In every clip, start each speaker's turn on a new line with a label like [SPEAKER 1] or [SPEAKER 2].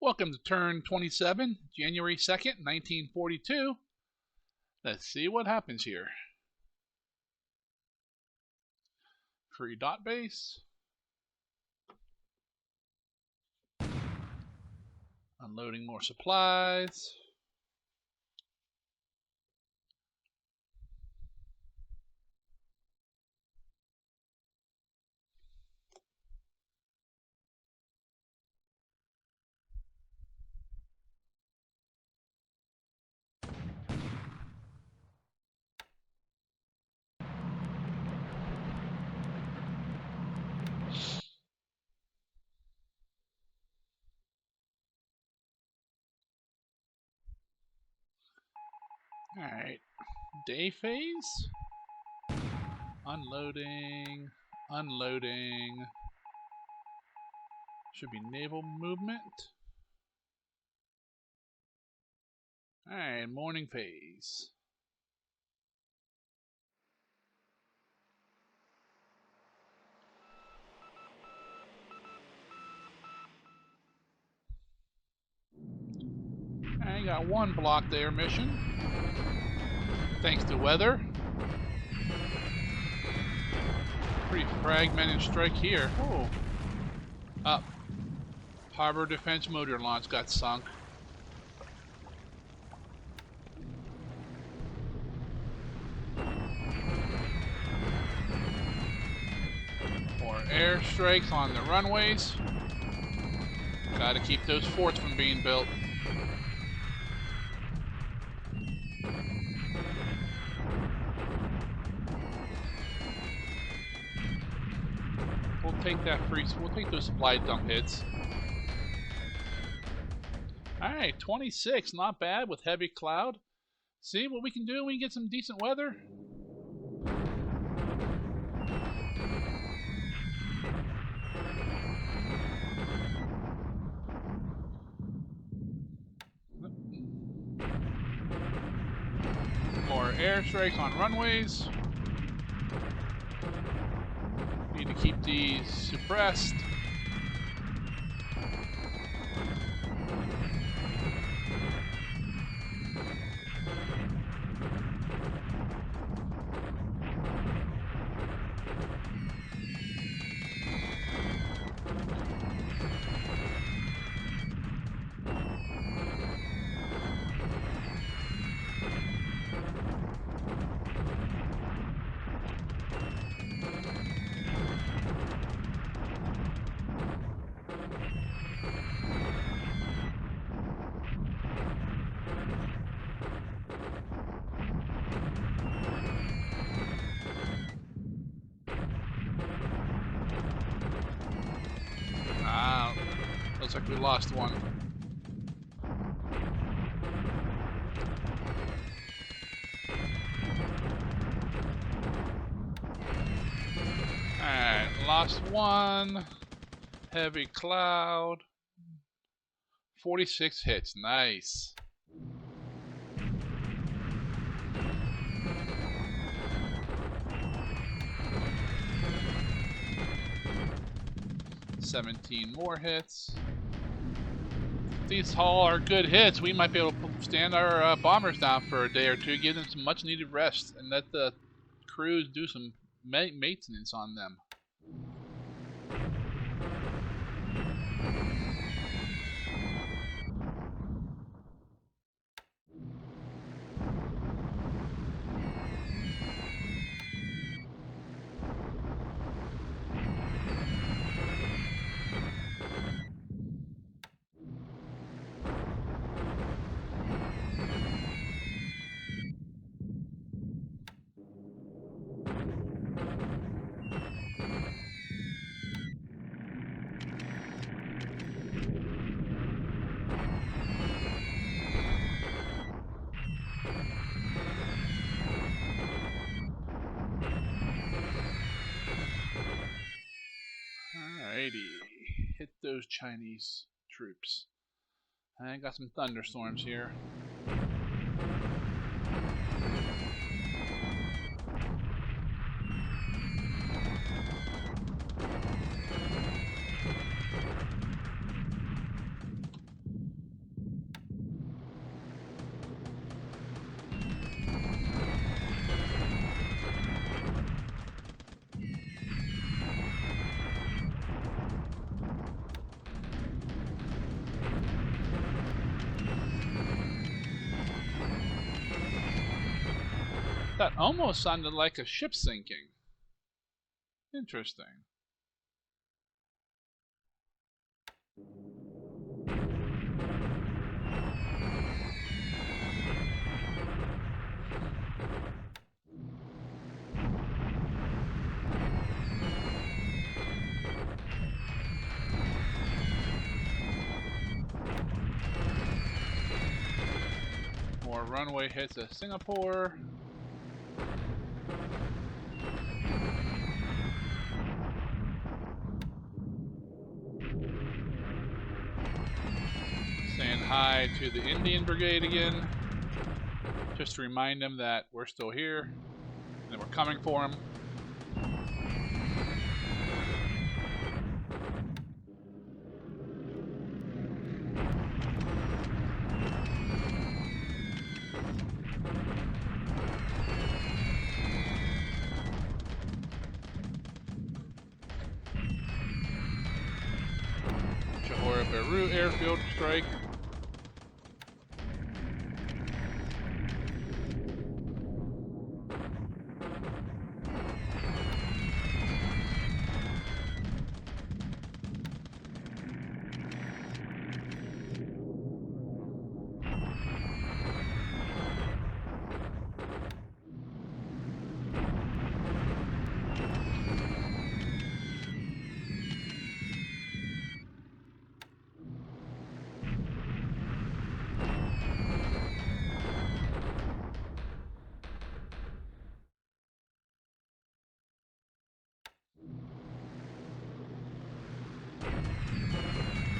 [SPEAKER 1] Welcome to turn 27, January 2nd, 1942. Let's see what happens here. Free dot base. Unloading more supplies. Alright, day phase. Unloading, unloading. Should be naval movement. Alright, morning phase. I got one blocked air mission. Thanks to weather. Pretty fragmented strike here. Oh. Up. Harbor defense motor launch got sunk. More airstrikes on the runways. Gotta keep those forts from being built. We'll take that we'll take those supply dump hits. Alright, 26, not bad with heavy cloud. See what we can do when we get some decent weather? More airstrikes on runways. Need to keep these suppressed. Looks like we lost one. Alright, lost one. Heavy cloud. 46 hits, nice. $17 more hits. These all are good hits. We might be able to stand our bombers down for a day or two, give them some much needed rest, and let the crews do some maintenance on them. Hit those Chinese troops. I got some thunderstorms here. That almost sounded like a ship sinking. Interesting. More runway hits at Singapore. Saying hi to the Indian Brigade again. Just to remind them that we're still here and that we're coming for them. Beirut airfield strike.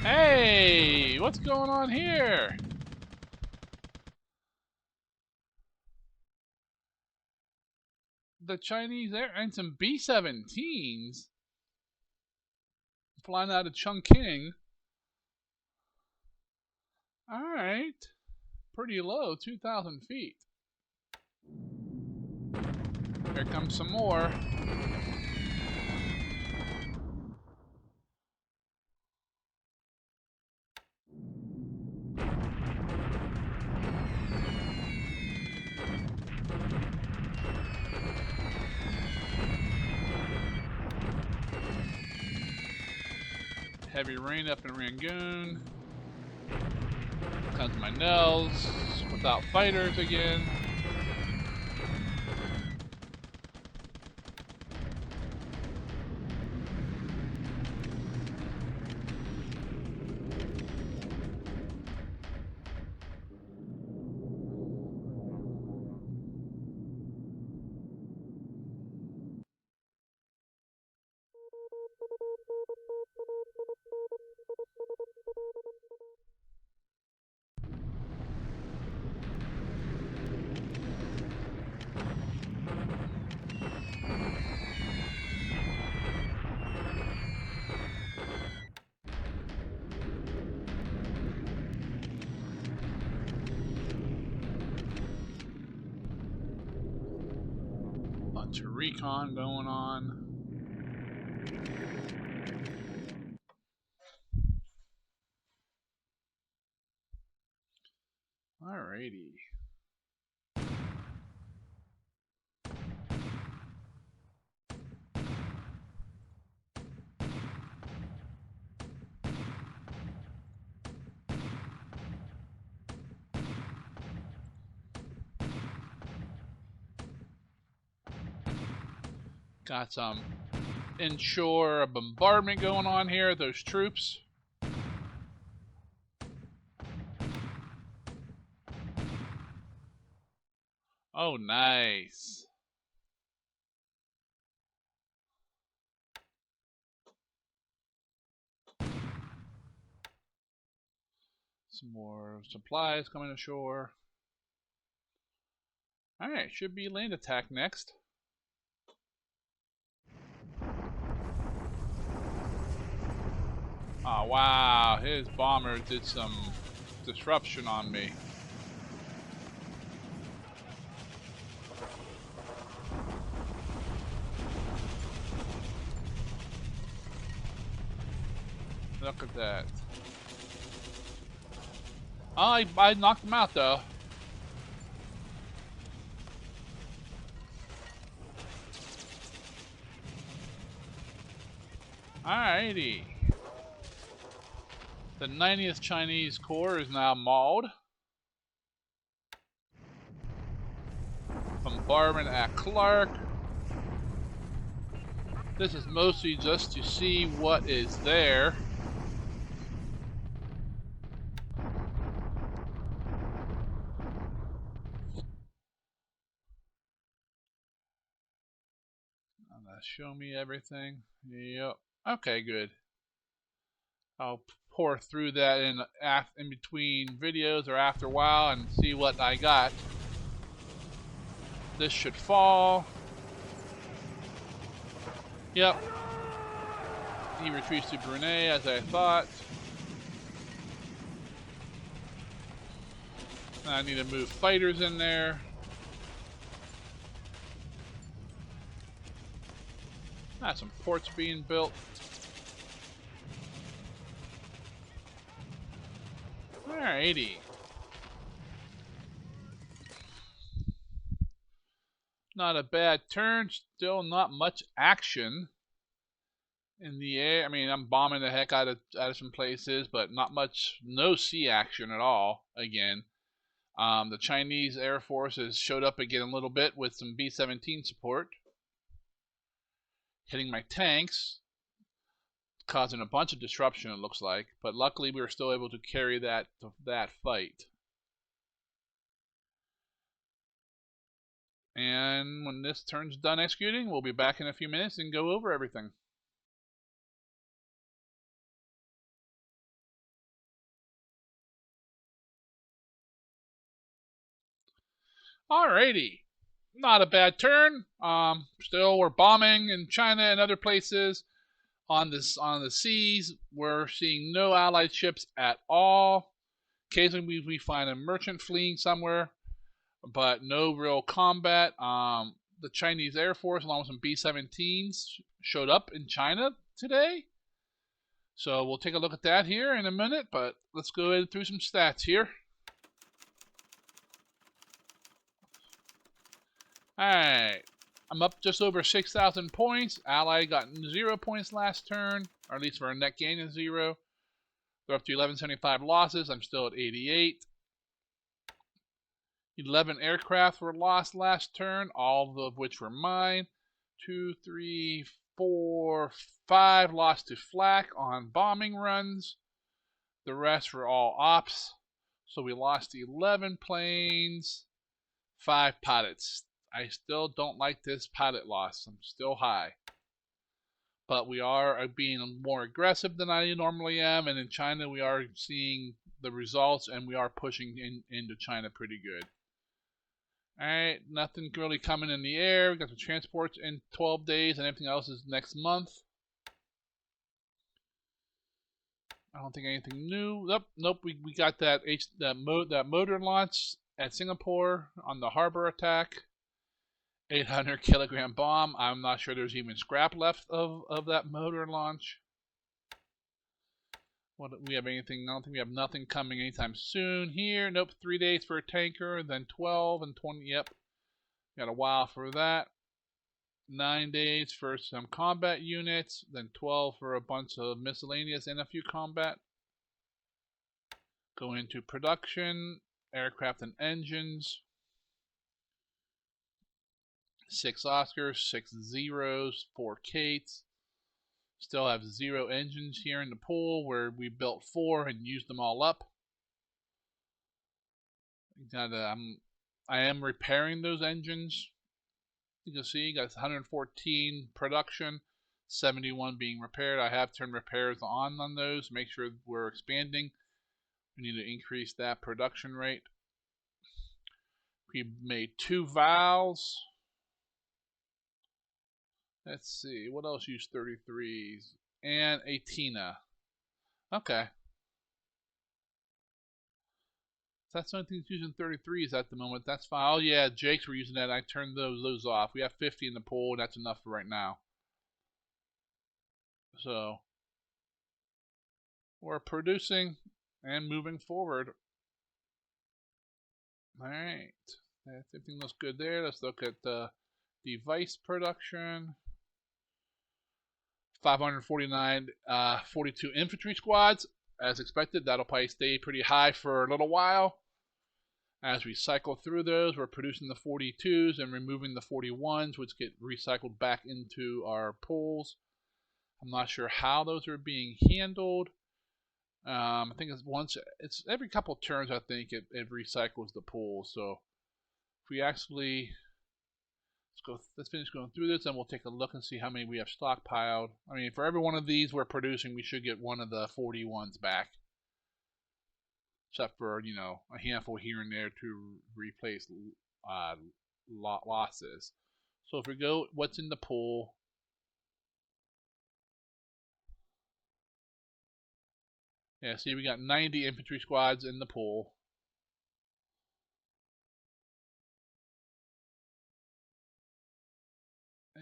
[SPEAKER 1] Hey, what's going on here? The Chinese air and some B-17s flying out of Chongqing. Alright. Pretty low, 2,000 feet. Here comes some more. Heavy rain up in Rangoon. Comes my Nels without fighters again. Bunch of recon going on. Alrighty. Got some inshore bombardment going on here, those troops. Oh, nice. Some more supplies coming ashore. Alright, should be land attack next. Oh, wow. His bomber did some disruption on me. Look at that. Oh, I knocked him out, though. Alrighty. The 90th Chinese Corps is now mauled. Bombardment at Clark. This is mostly just to see what is there. Show me everything. Yep. Okay, good. I'll pour through that in between videos or after a while and see what I got. This should fall. Yep. He retreats to Brunei as I thought. I need to move fighters in there. Some ports being built. Alrighty. Not a bad turn. Still not much action in the air. I mean, I'm bombing the heck out of some places, but not much. No sea action at all. Again, the Chinese Air Force has showed up again a little bit with some B-17 support, hitting my tanks, causing a bunch of disruption. It looks like, but luckily we were still able to carry that fight. And when this turn's done executing, we'll be back in a few minutes and go over everything. Alrighty. Not a bad turn. Still we're bombing in China and other places. On the seas, we're seeing no Allied ships at all. Occasionally we find a merchant fleeing somewhere, but no real combat. The Chinese Air Force, along with some B-17s, showed up in China today. So we'll take a look at that here in a minute, but let's go ahead through some stats here. Alright, I'm up just over 6,000 points. Ally got 0 points last turn, or at least for a net gain of 0. We're up to 1175 losses. I'm still at 88. 11 aircraft were lost last turn, all of which were mine. 2, 3, 4, 5 lost to flak on bombing runs. The rest were all ops. So we lost 11 planes, 5 pilots. I still don't like this pilot loss. I'm still high. But we are being more aggressive than I normally am, and in China we are seeing the results, and we are pushing into China pretty good. Alright, nothing really coming in the air. We got some transports in 12 days, and everything else is next month. I don't think anything new. Nope. We got that motor launch at Singapore on the harbor attack. 800 kilogram bomb. I'm not sure there's even scrap left of that motor launch. What we have anything? I don't think we have nothing coming anytime soon here. Nope. 3 days for a tanker, then 12 and 20. Yep. Got a while for that. 9 days for some combat units, then 12 for a bunch of miscellaneous and a few combat. Go into production, aircraft and engines. 6 Oscars, 6 Zeros, 4 Kates. Still have 0 engines here in the pool where we built 4 and used them all up. I am repairing those engines. You can see got 114 production, 71 being repaired. I have turned repairs on those, make sure we're expanding. We need to increase that production rate. We made 2 valves. Let's see, what else used 33s? And a Tina. Okay. That's the only thing that's using 33s at the moment. That's fine. Oh yeah, Jake's were using that. I turned those off. We have 50 in the pool, and that's enough for right now. So we're producing and moving forward. Alright. Everything looks good there. Let's look at the device production. 549, 42 infantry squads. As expected, that'll probably stay pretty high for a little while. As we cycle through those, we're producing the 42s and removing the 41s, which get recycled back into our pools. I'm not sure how those are being handled. I think it's every couple turns. I think it recycles the pool. So if we actually let's finish going through this, and we'll take a look and see how many we have stockpiled. I mean, for every one of these we're producing, we should get one of the 41s back, except for a handful here and there to replace losses. So if we go, what's in the pool? Yeah, see, we got 90 infantry squads in the pool.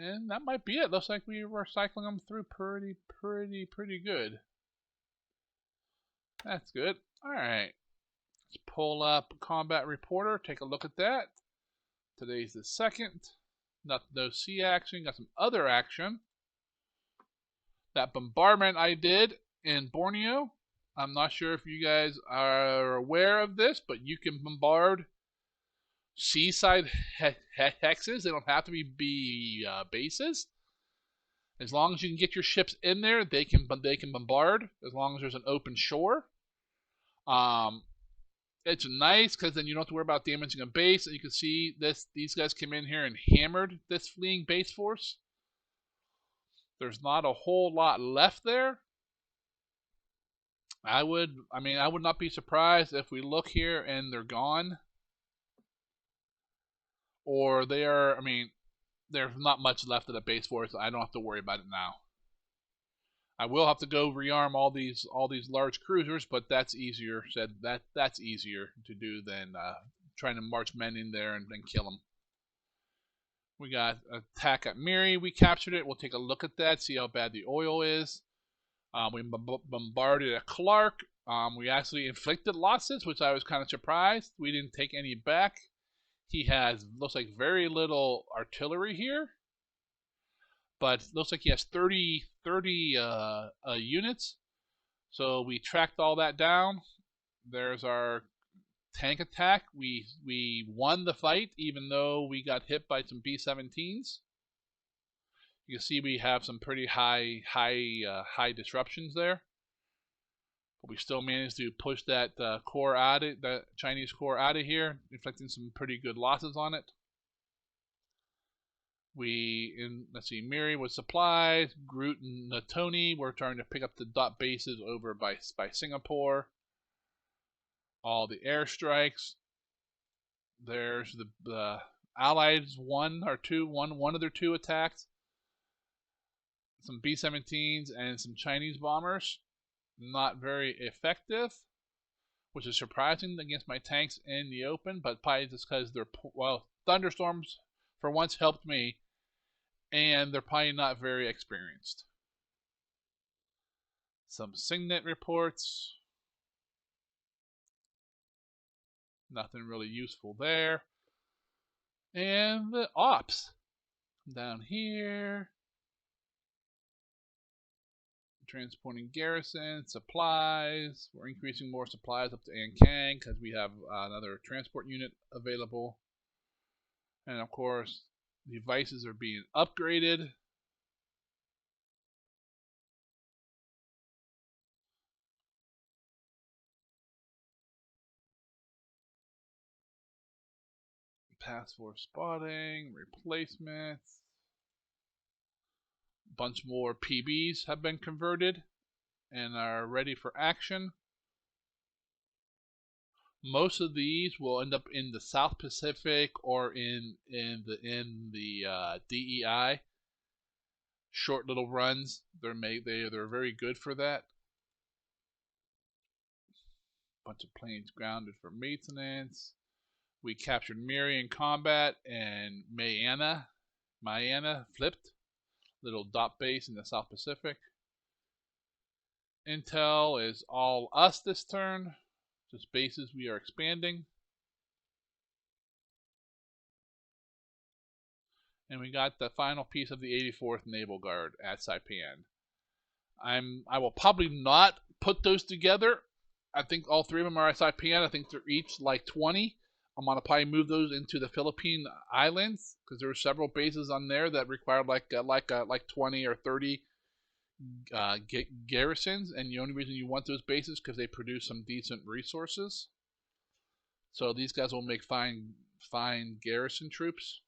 [SPEAKER 1] And that might be it. Looks like we were cycling them through pretty good. That's good. Alright. Let's pull up Combat Reporter. Take a look at that. Today's the 2nd. No sea action. Got some other action. That bombardment I did in Borneo. I'm not sure if you guys are aware of this, but you can bombard seaside hexes. They don't have to be bases. As long as you can get your ships in there, they can bombard. As long as there's an open shore. It's nice because then you don't have to worry about damaging a base. And you can see these guys came in here and hammered this fleeing base force. There's not a whole lot left there. I would not be surprised if we look here and they're gone. Or they are, there's not much left of the base force. I don't have to worry about it now. I will have to go rearm all these large cruisers, but that's easier said. That's easier to do than trying to march men in there and then kill them. We got attack at Miri. We captured it. We'll take a look at that, see how bad the oil is. We bombarded at Clark. We actually inflicted losses, which I was kind of surprised. We didn't take any back. He has, looks like, very little artillery here. But looks like he has 30 units. So we tracked all that down. There's our tank attack. We won the fight, even though we got hit by some B-17s. You can see we have some pretty high disruptions there. But we still managed to push that core out of the Chinese core out of here, inflicting some pretty good losses on it. Let's see, Miri with supplies, Groot and Natoni were trying to pick up the dot bases over by Singapore. All the airstrikes. There's the Allies one of their two attacks. Some B-17s and some Chinese bombers. Not very effective, which is surprising against my tanks in the open, but probably just because thunderstorms for once helped me, and they're probably not very experienced. Some Signet reports. Nothing really useful there. And the ops down here. Transporting garrison, supplies. We're increasing more supplies up to Ankang because we have another transport unit available. And of course, devices are being upgraded. Pass for spotting, replacements. A bunch more PBs have been converted and are ready for action. Most of these will end up in the South Pacific or in the DEI. Short little runs. They're very good for that. Bunch of planes grounded for maintenance. We captured Miri in combat, and Mayana flipped. Little dot base in the South Pacific. Intel is all us this turn. Just bases we are expanding. And we got the final piece of the 84th Naval Guard at Saipan. I will probably not put those together. I think all three of them are SIPN. I think they're each like 20. I'm gonna probably move those into the Philippine Islands because there are several bases on there that require like 20 or 30 garrisons, and the only reason you want those bases because they produce some decent resources. So these guys will make fine garrison troops.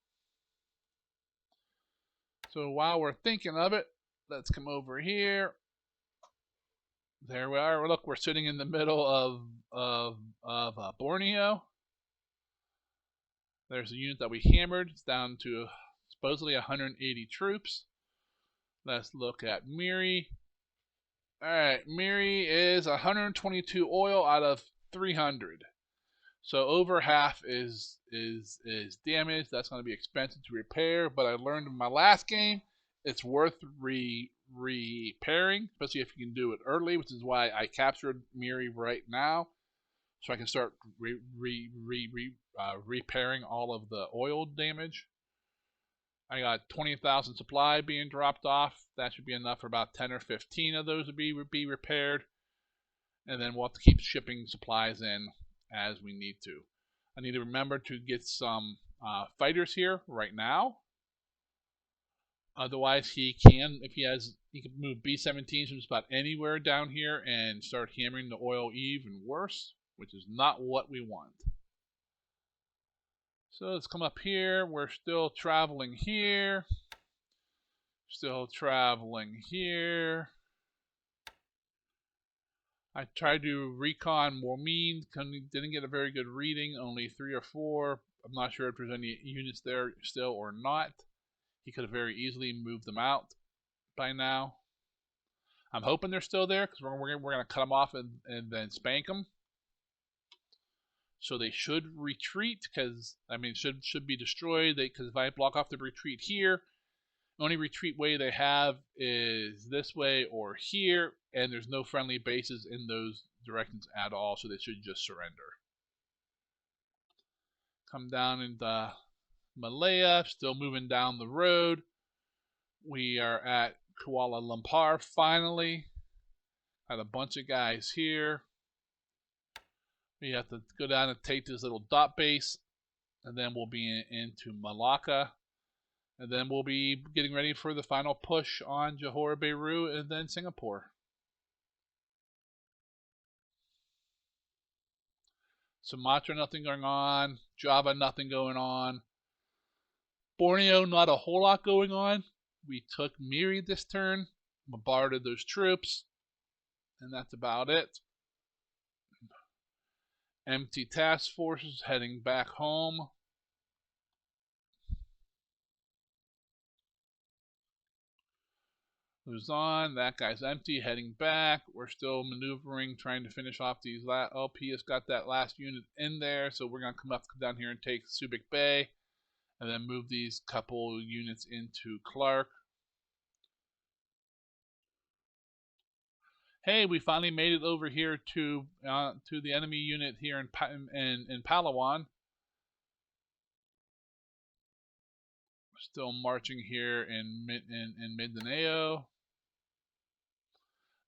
[SPEAKER 1] So while we're thinking of it, let's come over here. There we are. Look, we're sitting in the middle of Borneo. There's a unit that we hammered. It's down to supposedly 180 troops. Let's look at Miri. Alright, Miri is 122 oil out of 300. So over half is damaged. That's going to be expensive to repair, but I learned in my last game it's worth repairing, especially if you can do it early, which is why I captured Miri right now, so I can start repairing all of the oil damage. I got 20,000 supply being dropped off. That should be enough for about 10 or 15 of those to be repaired. And then we'll have to keep shipping supplies in as we need to. I need to remember to get some fighters here right now. Otherwise, he can move B-17s from just about anywhere down here and start hammering the oil even worse, which is not what we want. So let's come up here. We're still traveling here. Still traveling here. I tried to recon Mormeen. Didn't get a very good reading. Only 3 or 4. I'm not sure if there's any units there still or not. He could have very easily moved them out by now. I'm hoping they're still there because we're going to cut them off and then spank them. So they should retreat because, I mean, should be destroyed. Because if I block off the retreat here, the only retreat way they have is this way or here, and there's no friendly bases in those directions at all, so they should just surrender. Come down into Malaya, still moving down the road. We are at Kuala Lumpur finally. Got a bunch of guys here. We have to go down and take this little dot base, and then we'll be into Malacca, and then we'll be getting ready for the final push on Johor Bahru and then Singapore. Sumatra, nothing going on. Java, nothing going on. Borneo, not a whole lot going on. We took Miri this turn, bombarded those troops, and that's about it. Empty task forces heading back home. Luzon, that guy's empty, heading back. We're still maneuvering, trying to finish off these LP has got that last unit in there, so we're going to come down here and take Subic Bay, and then move these couple units into Clark. Hey, we finally made it over here to the enemy unit here in Palawan. Still marching here in Mindanao.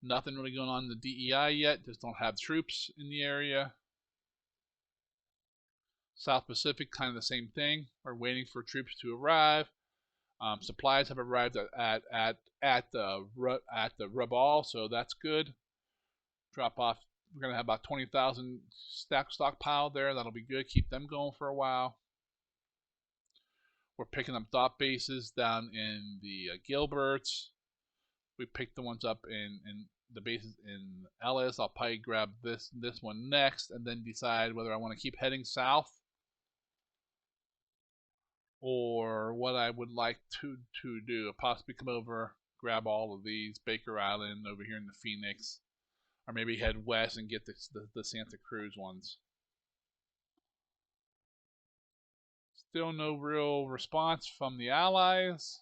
[SPEAKER 1] Nothing really going on in the DEI yet. Just don't have troops in the area. South Pacific, kind of the same thing. We're waiting for troops to arrive. Supplies have arrived at the Rabal, so that's good. Drop off. We're gonna have about 20,000 stockpile there. That'll be good. Keep them going for a while. We're picking up dot bases down in the Gilberts. We picked the ones up in the bases in Ellis. I'll probably grab this one next, and then decide whether I want to keep heading south or what I would like to do. I'll possibly come over, grab all of these, Baker Island over here in the Phoenix, or maybe head west and get the Santa Cruz ones. Still no real response from the Allies.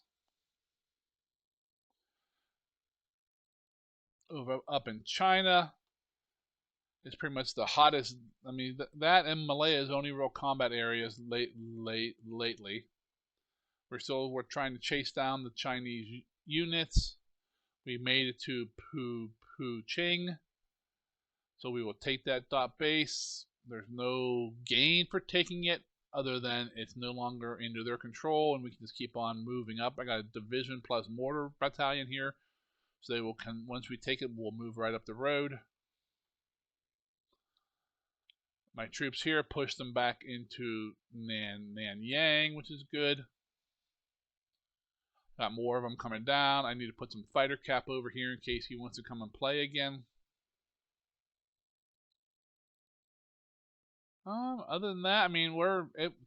[SPEAKER 1] Over up in China, it's pretty much the hottest. I mean, that and Malaya is the only real combat areas lately. We're trying to chase down the Chinese units. We made it to Pu Ching. So we will take that dot base. There's no gain for taking it other than it's no longer under their control, and we can just keep on moving up. I got a division plus mortar battalion here, so they will once we take it, we'll move right up the road. My troops here push them back into Nanyang, which is good. Got more of them coming down. I need to put some fighter cap over here in case he wants to come and play again. Other than that, I mean,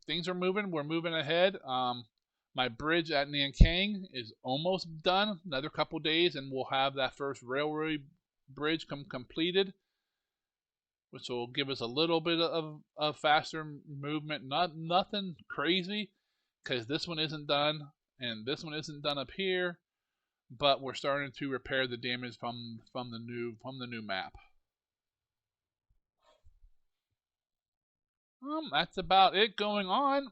[SPEAKER 1] things are moving. We're moving ahead. My bridge at Nanking is almost done. Another couple days, and we'll have that first railroad bridge completed, which will give us a little bit of faster movement. Nothing crazy, because this one isn't done, and this one isn't done up here. But we're starting to repair the damage from the new map. That's about it going on.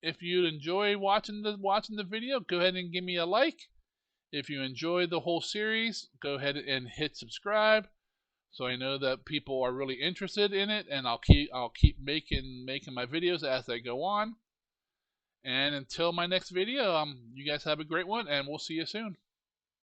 [SPEAKER 1] If you enjoy watching the video, go ahead and give me a like. If you enjoyed the whole series, go ahead and hit subscribe, so I know that people are really interested in it, and I'll keep making my videos as I go on. And until my next video, you guys have a great one, and we'll see you soon.